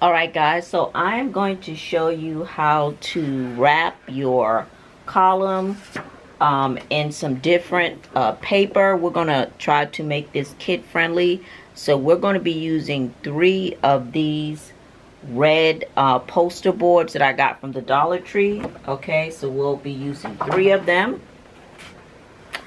Alright guys, so I'm going to show you how to wrap your column in some different paper. We're going to try to make this kid friendly. So we're going to be using 3 of these red poster boards that I got from the Dollar Tree. Okay, so we'll be using 3 of them.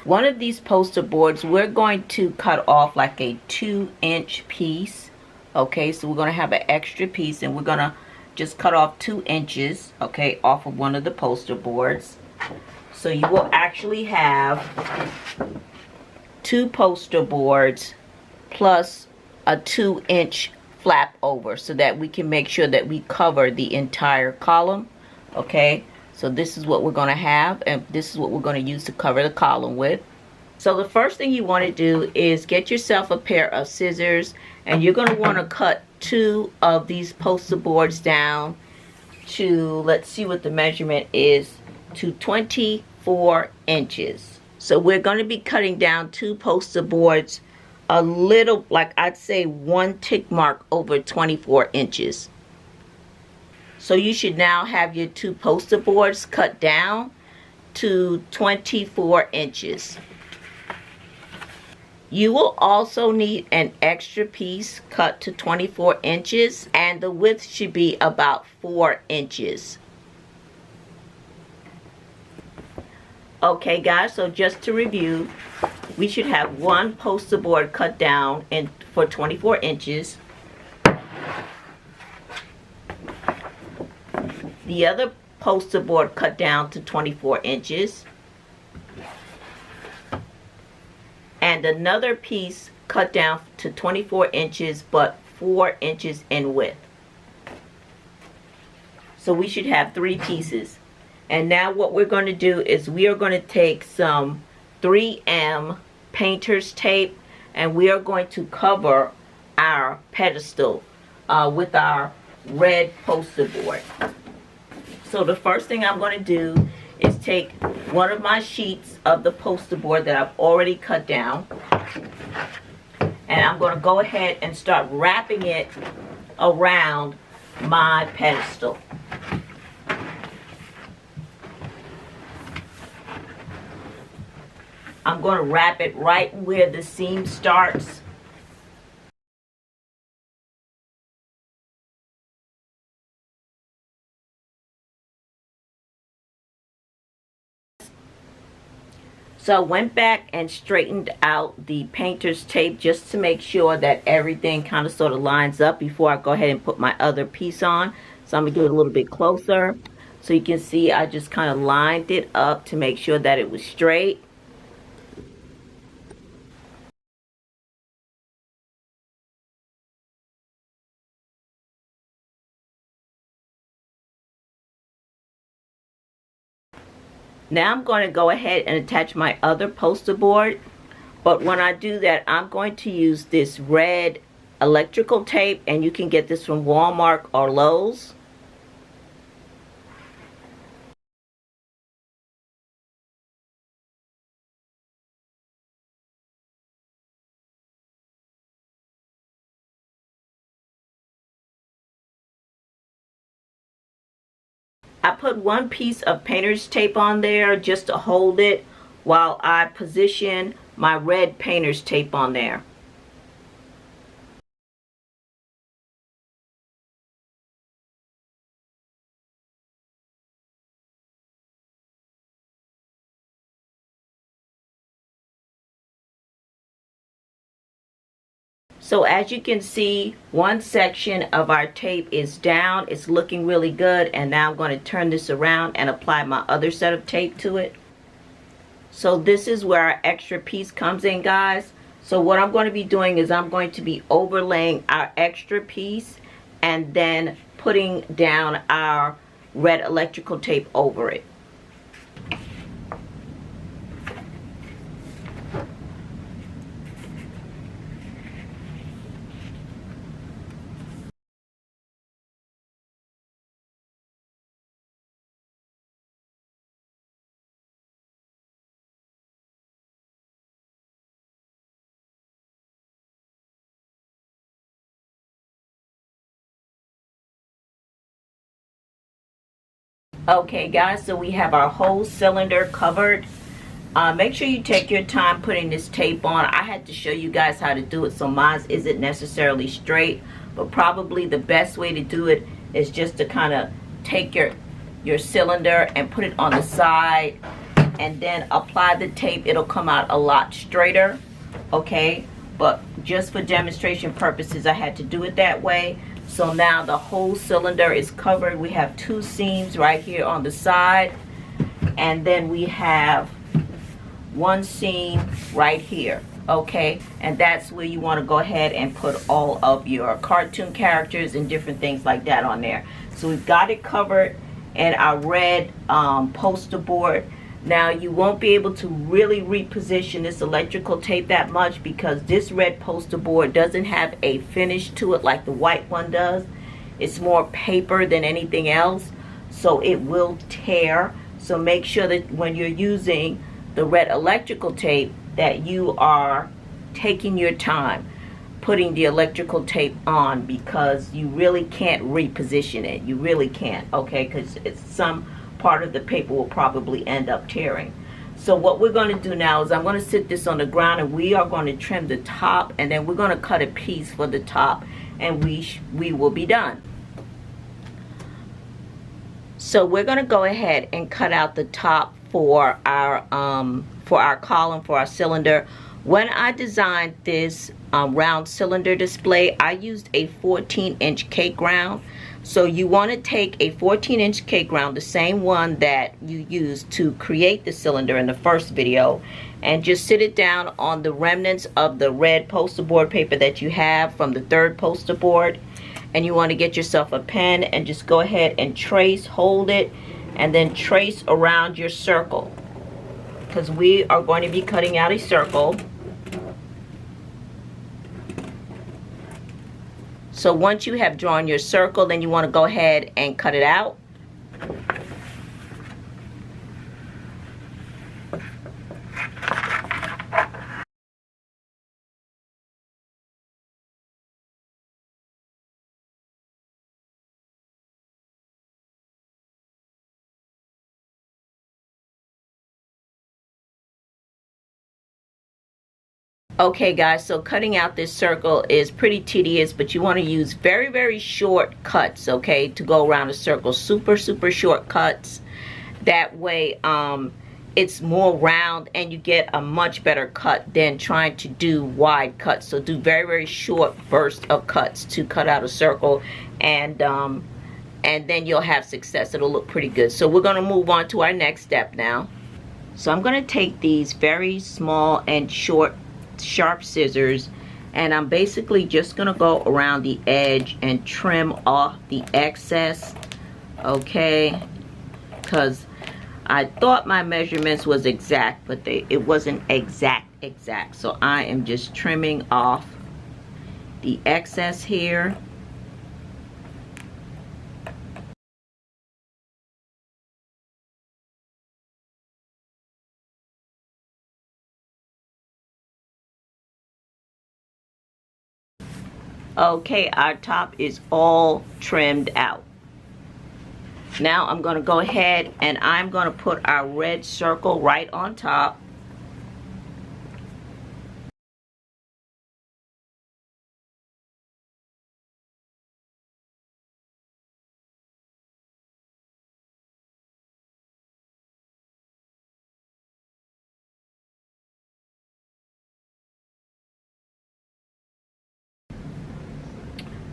One of these poster boards we're going to cut off like a 2-inch piece. Okay, so we're going to have an extra piece and we're going to just cut off 2 inches, okay, off of one of the poster boards. So you will actually have 2 poster boards plus a 2-inch flap over so that we can make sure that we cover the entire column. Okay, so this is what we're going to have, and this is what we're going to use to cover the column with. So the first thing you want to do is get yourself a pair of scissors, and you're going to want to cut 2 of these poster boards down to, let's see what the measurement is, to 24 inches. So we're going to be cutting down 2 poster boards a little, like I'd say 1 tick mark over 24 inches. So you should now have your 2 poster boards cut down to 24 inches. You will also need an extra piece cut to 24 inches, and the width should be about 4 inches. Okay guys, so just to review, we should have 1 poster board cut down for 24 inches. The other poster board cut down to 24 inches. And another piece cut down to 24 inches but 4 inches in width. So we should have 3 pieces. And now what we're going to do is we are going to take some 3M painter's tape, and we are going to cover our pedestal with our red poster board. So the first thing I'm going to do is take one of my sheets of the poster board that I've already cut down, and I'm going to go ahead and start wrapping it around my pedestal. I'm going to wrap it right where the seam starts. So I went back and straightened out the painter's tape just to make sure that everything kind of sort of lines up before I go ahead and put my other piece on. So I'm going to do it a little bit closer. So you can see I just kind of lined it up to make sure that it was straight. Now I'm going to go ahead and attach my other poster board. But when I do that, I'm going to use this red electrical tape, and you can get this from Walmart or Lowe's. I put 1 piece of painter's tape on there just to hold it while I position my red painter's tape on there. So as you can see, one section of our tape is down. It's looking really good, and now I'm going to turn this around and apply my other set of tape to it. So this is where our extra piece comes in, guys. So what I'm going to be doing is I'm going to be overlaying our extra piece and then putting down our red electrical tape over it. Okay guys, so we have our whole cylinder covered. Make sure you take your time putting this tape on. I had to show you guys how to do it, so mine isn't necessarily straight, but probably the best way to do it is just to kind of take your cylinder and put it on the side and then apply the tape. It'll come out a lot straighter, okay? But just for demonstration purposes, I had to do it that way. So now the whole cylinder is covered. We have 2 seams right here on the side, and then we have 1 seam right here, okay? And that's where you want to go ahead and put all of your cartoon characters and different things like that on there. So we've got it covered in our red poster board. Now you won't be able to really reposition this electrical tape that much because this red poster board doesn't have a finish to it like the white one does. It's more paper than anything else, so it will tear. So make sure that when you're using the red electrical tape that you are taking your time putting the electrical tape on, because you really can't reposition it. You really can't, okay? Because it's some part of the paper will probably end up tearing. So what we're going to do now is I'm going to sit this on the ground, and we are going to trim the top, and then we're going to cut a piece for the top, and we will be done. So we're going to go ahead and cut out the top for our column, for our cylinder. When I designed this round cylinder display, I used a 14-inch cake round. So you want to take a 14-inch cake round, the same one that you used to create the cylinder in the first video, and just sit it down on the remnants of the red poster board paper that you have from the third poster board. And you want to get yourself a pen and just go ahead and trace, hold it, and then trace around your circle, because we are going to be cutting out a circle. So once you have drawn your circle, then you want to go ahead and cut it out. Okay guys, so cutting out this circle is pretty tedious, but you want to use very, very short cuts, okay, to go around a circle. Super short cuts. That way it's more round and you get a much better cut than trying to do wide cuts. So do very, very short bursts of cuts to cut out a circle, and then you'll have success. It'll look pretty good. So we're going to move on to our next step now. So I'm going to take these very small and short sharp scissors, and I'm basically just gonna go around the edge and trim off the excess, okay? Because I thought my measurements was exact, but it wasn't exact. So I am just trimming off the excess here. Okay, our top is all trimmed out. Now I'm going to go ahead and I'm going to put our red circle right on top.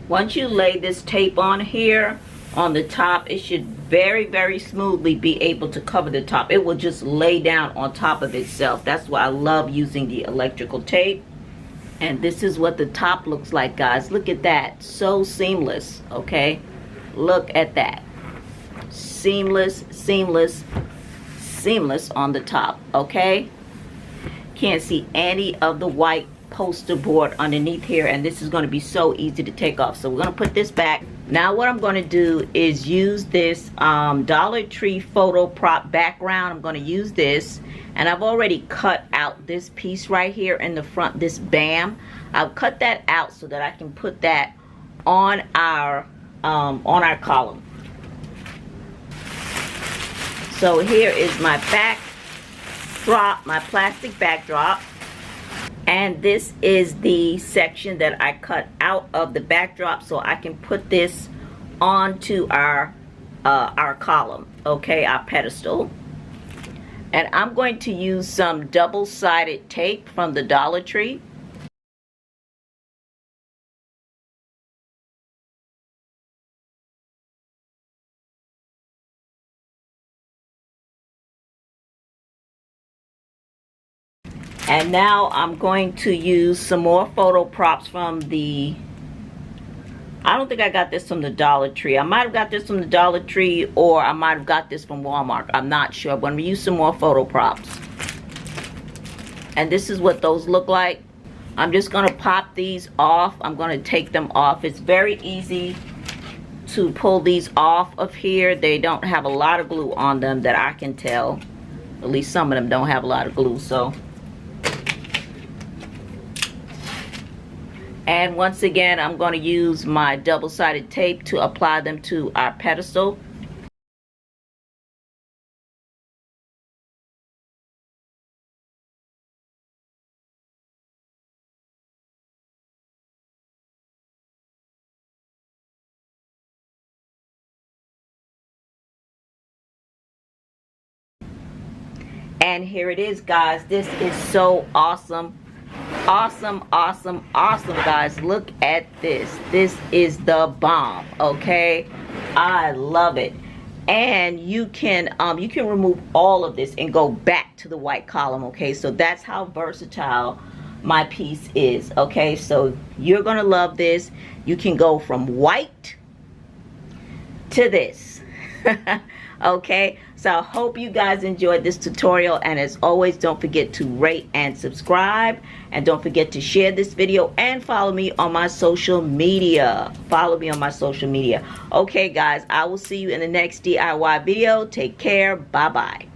Once you lay this tape on here on the top, it should very, very smoothly be able to cover the top. It will just lay down on top of itself. That's why I love using the electrical tape. And this is what the top looks like, guys. Look at that. So seamless, okay? Look at that. Seamless on the top, okay? Can't see any of the white poster board underneath here, and this is going to be so easy to take off. So we're going to put this back. Now what I'm going to do is use this Dollar Tree photo prop background. I'm going to use this, and I've already cut out this piece right here in the front, this BAM. I'll cut that out so that I can put that on our column. So here is my backdrop, my plastic backdrop. And this is the section that I cut out of the backdrop so I can put this onto our column, okay, our pedestal. And I'm going to use some double-sided tape from the Dollar Tree. And now I'm going to use some more photo props from the, I don't think I got this from the Dollar Tree. I might have got this from the Dollar Tree, or I might have got this from Walmart. I'm not sure. I'm going to use some more photo props. And this is what those look like. I'm just going to pop these off. I'm going to take them off. It's very easy to pull these off of here. They don't have a lot of glue on them that I can tell. At least some of them don't have a lot of glue, so. And once again, I'm going to use my double-sided tape to apply them to our pedestal. And here it is, guys. This is so awesome. Awesome, awesome, awesome, guys. Look at this. This is the bomb, okay? I love it. And you can remove all of this and go back to the white column, okay? So that's how versatile my piece is, okay? So you're gonna love this. You can go from white to this. Okay, so I hope you guys enjoyed this tutorial, and as always, don't forget to rate and subscribe, and don't forget to share this video and follow me on my social media. Okay, guys, I will see you in the next DIY video. Take care. Bye bye.